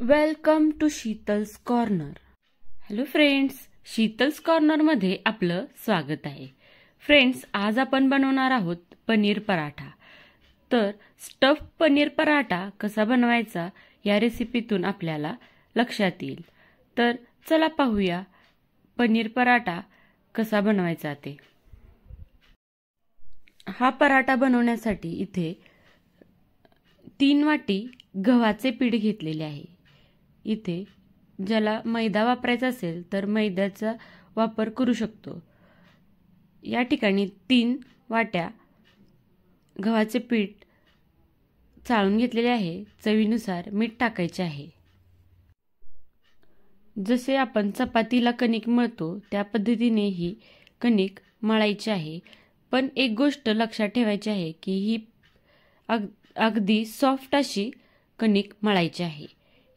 Welcome to Sheetal's corner. Hello friends, Sheetal's कॉर्नरमध्ये आपलं स्वागत आहे. फ्रेंड्स, आज आपण बनवणार आहोत पनीर पराठा. तर स्टफ पनीर पराठा कसा बनवायचा या रेसिपीतून आपल्याला लक्षात येईल. तर चला पाहूया पनीर पराठा कसा बनवायचा ते. हा पराठा बनवण्यासाठी इथे 3 वाटी गव्हाचे पीठ घेतलेले आहे. इथे ज्याला मैदा वापरायचा असेल तर मैद्याचा वापर करू शकतो. या ठिकाणी 3 वाट्या गव्हाचे पीठ चाळून घेतलेले आहे. चवीनुसार मीठ टाकायचे आहे. जसे आपण चपातीला कणिक मळतो त्या पद्धतीने ही कणिक मळायची आहे. पण एक गोष्ट लक्षात ठेवायची आहे की ही अगदी सॉफ्ट अशी कणिक मळायची आहे.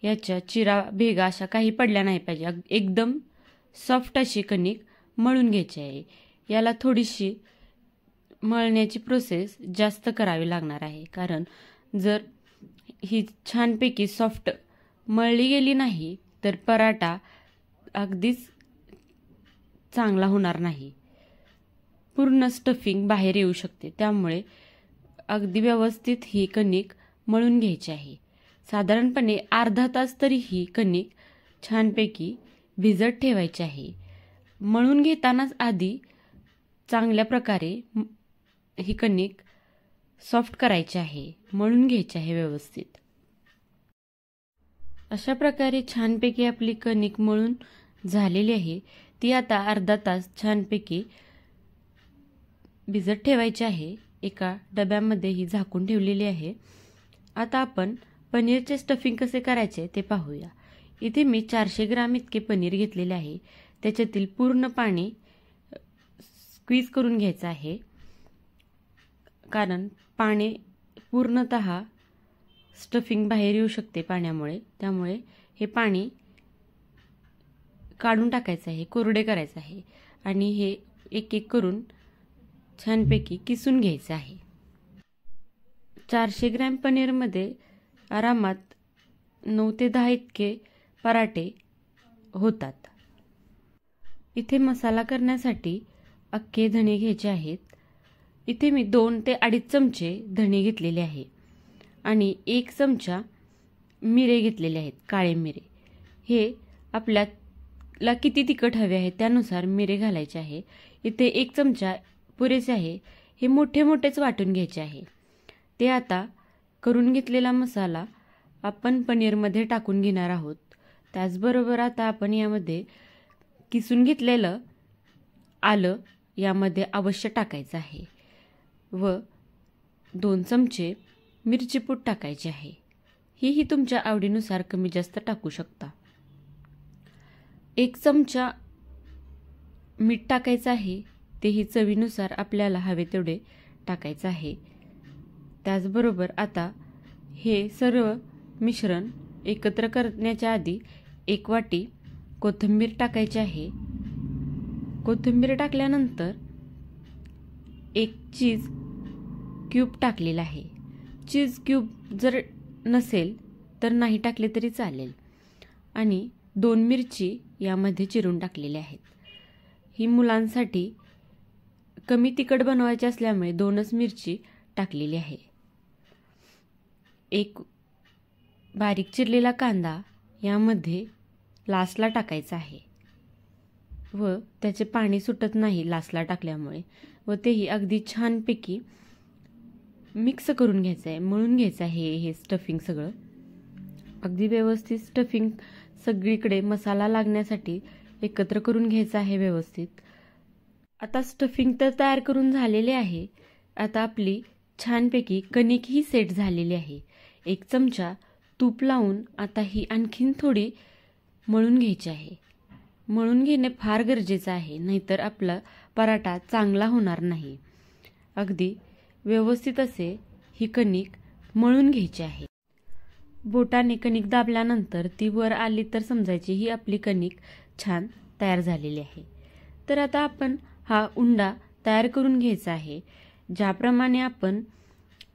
याच्या चिरा भेगा अशा काही पडल्या नाही पाहिजे. एकदम सॉफ्ट अशी कणिक मळून घ्यायची आहे. याला थोडीशी मळण्याची प्रोसेस जास्त करावी लागणार आहे, कारण जर ही छानपैकी सॉफ्ट मळली गेली नाही तर पराठा अगदीच चांगला होणार नाही. पूर्ण स्टफिंग बाहेर येऊ शकते. त्यामुळे अगदी व्यवस्थित ही कणिक मळून घ्यायची आहे. साधारणपणे अर्धा तास तरी ही कणिक छानपैकी भिजत ठेवायची आहे. मळून घेतानाच आधी चांगल्या प्रकारे ही कणिक सॉफ्ट करायची आहे, मळून घ्यायची आहे व्यवस्थित. अशा प्रकारे छानपैकी आपली कणिक मळून झालेली आहे. ती आता अर्धा तास छानपैकी भिजत ठेवायची आहे. एका डब्यामध्ये ही झाकून ठेवलेली आहे. आता आपण पनीरचे स्टफिंग कसे करायचे ते पाहूया. इथे मी 400 ग्राम इतके पनीर घेतलेले आहे. त्याच्यातील पूर्ण पाणी स्क्वीज करून घ्यायचं आहे, कारण पाणी पूर्णतः स्टफिंग बाहेर येऊ शकते पाण्यामुळे. त्यामुळे हे पाणी काढून टाकायचं आहे, कोरडे करायचं आहे आणि हे एक एक करून छानपैकी किसून घ्यायचं आहे. 400 ग्रॅम पनीरमध्ये आरामात 9 ते 10 इतके पराठे होतात. इथे मसाला करण्यासाठी अख्खे धणे घ्यायचे आहेत. इथे मी 2 ते 2.5 चमचे धणे घेतलेले आहे आणि 1 चमचा मिरे घेतलेले आहेत, काळे मिरे. हे आपल्याला किती तिखट हवे आहे त्यानुसार मिरे घालायचे आहे. इथे 1 चमचा पुरेसे आहे. हे मोठे मोठेच वाटून घ्यायचे आहे. ते आता करून घेतलेला मसाला आपण पनीरमध्ये टाकून घेणार आहोत. त्याचबरोबर आता आपण यामध्ये किसून घेतलेलं आलं यामध्ये अवश्य टाकायचं आहे व 2 चमचे मिरची पूड टाकायची आहे. ही तुमच्या आवडीनुसार कमी जास्त टाकू शकता. 1 चमचा मीठ टाकायचं आहे. तेही चवीनुसार आपल्याला हवे तेवढे टाकायचं आहे. त्याचबरोबर आता हे सर्व मिश्रण एकत्र करण्याच्या आधी 1 वाटी कोथिंबीर टाकायची आहे. कोथिंबीर टाकल्यानंतर 1 चीज क्यूब टाकलेला आहे. चीज क्यूब जर नसेल तर नाही टाकले तरी चालेल. आणि 2 मिरची यामध्ये चिरून टाकलेल्या आहेत. ही मुलांसाठी कमी तिखट बनवायची असल्यामुळे 2च मिरची टाकलेली आहे. 1 बारीक चिरलेला कांदा यामध्ये लास्टला टाकायचा आहे व त्याचे पाणी सुटत नाही लास्टला टाकल्यामुळे. व तेही अगदी छानपैकी मिक्स करून घ्यायचं आहे, मळून घ्यायचं आहे. हे स्टफिंग सगळं अगदी व्यवस्थित स्टफिंग सगळीकडे मसाला लागण्यासाठी एकत्र करून घ्यायचं आहे व्यवस्थित. आता स्टफिंग तर तयार करून झालेले आहे. आता आपली छानपैकी कणिक ही सेट झालेली आहे. 1 चमचा तूप लावून आता ही आणखीन थोडी मळून घ्यायची आहे. मळून घेणे फार गरजेचं आहे, नाहीतर आपला पराठा चांगला होणार नाही. अगदी व्यवस्थित असे ही कणिक मळून घ्यायची आहे. बोटाने कणिक दाबल्यानंतर ती वर आली तर समजायची ही आपली कणिक छान तयार झालेली आहे. तर आता आपण हा उंडा तयार करून घ्यायचा आहे. ज्याप्रमाणे आपण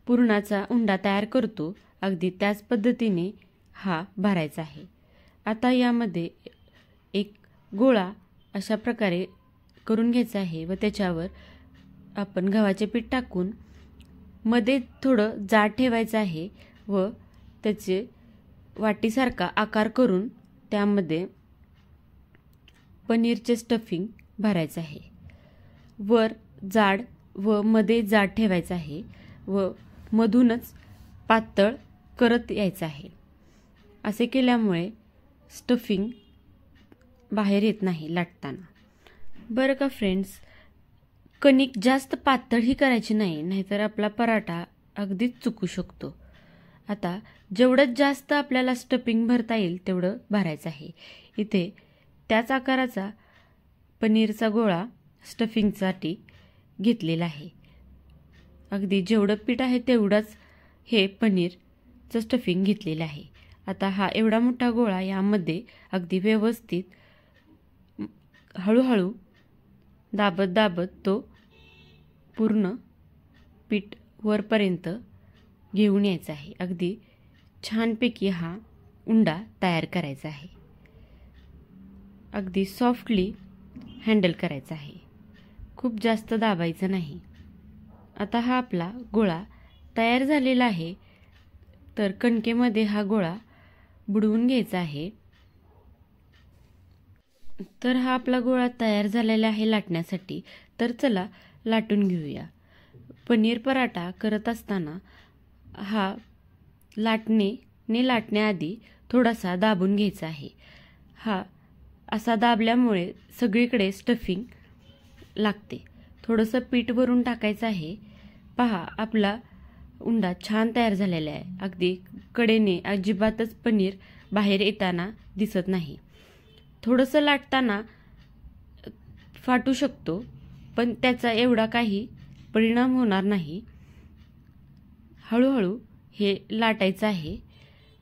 पुरणाचा उंडा तयार करतो अगदी त्याच पद्धतीने हा भरायचा आहे। आता यामध्ये एक गोळा अशा प्रकारे करून घ्यायचा आहे व त्याच्यावर आपण गव्हाचे पीठ टाकून मध्ये थोडं जाड ठेवायचं आहे व त्याचे वाटीसारखा आकार करून त्यामध्ये पनीरचे स्टफिंग भरायचं आहे। वर जाड व मध्ये जाड ठेवायचं आहे व मधूनच पातळ करत यायचं आहे। असे केल्यामुळे स्टफिंग बाहेर येत नाही लाटताना। बरं का फ्रेंड्स, कणिक जास्त पातळही करायची नाही, नाहीतर आपला पराठा अगदीच चुकू शकतो। आता जेवढं जास्त आपल्याला स्टफिंग भरता येईल तेवढं भरायचं आहे। इथे त्याच आकाराचा पनीरचा गोळा स्टफिंगसाठी घेतलेला आहे। अगदी जेवढं पीठ आहे तेवढंच हे पनीरचं स्टफिंग घेतलेलं आहे। आता हा एवढा मोठा गोळा यामध्ये अगदी व्यवस्थित हळूहळू दाबत दाबत तो पूर्ण पीठ वरपर्यंत घेऊन यायचा आहे। अगदी छानपैकी हा उंडा तयार करायचा आहे। अगदी सॉफ्टली हँडल करायचा आहे, खूप जास्त दाबायचं नाही। आता हा आपला गोळा तयार झालेला आहे, तर कणकेमध्ये हा गोळा बुडवून घ्यायचा आहे। तर हा आपला गोळा तयार झालेला आहे लाटण्यासाठी। तर चला लाटून घेऊया। पनीर पराठा करत असताना हा लाटण्याआधी थोडासा दाबून घ्यायचा आहे। हा असा दाबल्यामुळे सगळीकडे स्टफिंग लागते। थोडंसं पीठ भरून टाकायचं आहे। पहा, आपला उंडा छान तयार झालेला आहे। अगदी कडेने अजिबातच पनीर बाहेर येताना दिसत नाही। थोडंसं लाटताना फाटू शकतो, पण त्याचा एवढा काही परिणाम होणार नाही। हळूहळू हे लाटायचं आहे,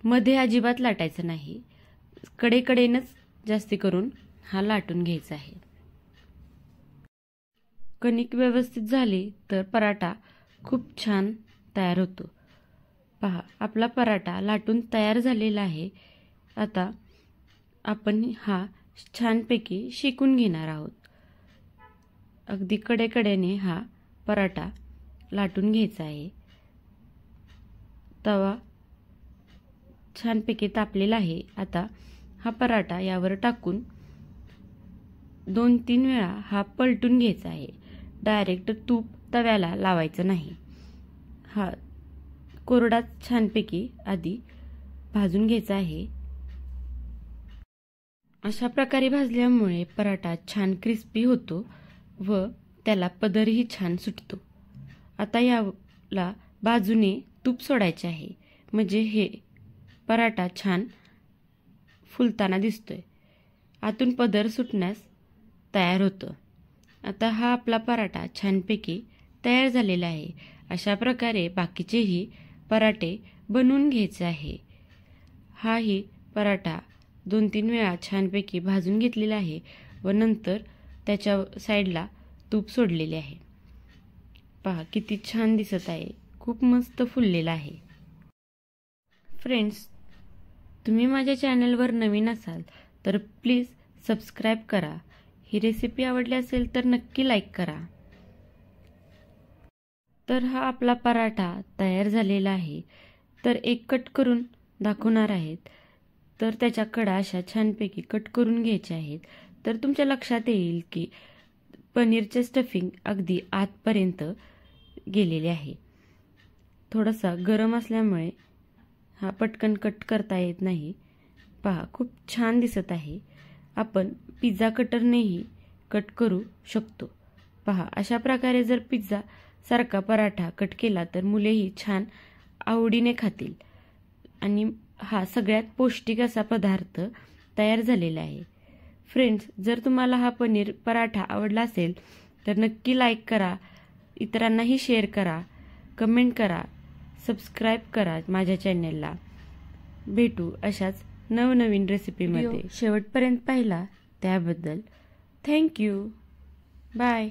मध्ये अजिबात लाटायचं नाही। कडेकडेनच जास्ती करून हा लाटून घ्यायचा आहे। कणिक व्यवस्थित झाली तर पराठा खूप छान तयार होतो। पहा, आपला पराठा लाटून तयार झालेला आहे। आता आपण हा छानपैकी शेकून घेणार आहोत। अगदी कडेकडेने हा पराठा लाटून घ्यायचा आहे। तवा छानपैकी तापलेला आहे। आता हा पराठा यावर टाकून 2-3 वेळा हा पलटून घ्यायचा आहे। डायरेक्ट तूप तव्याला लावायचं नाही। हा कोरडा छानपैकी आधी भाजून घ्यायचा आहे। अशा प्रकारे भाजल्यामुळे पराठा छान क्रिस्पी होतो व त्याला पदरही छान सुटतो। आता याला बाजूने तूप सोडायचे आहे, म्हणजे हे पराठा छान फुलताना दिसतोय, आतून पदर सुटण्यास तयार होतं। आता हा आपला पराठा छानपैकी तयार झालेला आहे। अशा प्रकारे बाकीचेही पराठे बनवून घ्यायचे आहे। हाही पराठा 2-3 वेळा छानपैकी भाजून घेतलेला आहे व नंतर त्याच्या साईडला तूप सोडलेले आहे। पहा किती छान दिसत आहे, खूप मस्त फुललेला आहे। फ्रेंड्स, तुम्ही माझ्या चॅनलवर नवीन असाल तर प्लीज सबस्क्राईब करा। ही रेसिपी आवडली असेल तर नक्की लाईक करा। तर हा आपला पराठा तयार झालेला आहे। तर एक कट करून दाखवणार आहेत। तर त्याच्या कडा अशा छानपैकी कट करून घ्यायच्या आहेत। तर तुमच्या लक्षात येईल की पनीरचे स्टफिंग अगदी आतपर्यंत गेलेले आहे। थोडासा गरम असल्यामुळे हा पटकन कट करता येत नाही। पहा, खूप छान दिसत आहे। आपण पिझ्झा कटरनेही कट करू शकतो। पहा, अशा प्रकारे जर पिझ्झा सारखा पराठा कट केला तर मुलेही छान आवडीने खातील आणि हा सगळ्यात पौष्टिक असा पदार्थ तयार झालेला आहे। फ्रेंड्स, जर तुम्हाला हा पनीर पराठा आवडला असेल तर नक्की लाईक करा, इतरांनाही शेअर करा, कमेंट करा, सबस्क्राईब करा माझ्या चॅनलला। भेटू अशाच नवनवीन रेसिपीमध्ये। शेवटपर्यंत पाहिला त्याबद्दल थँक्यू। बाय।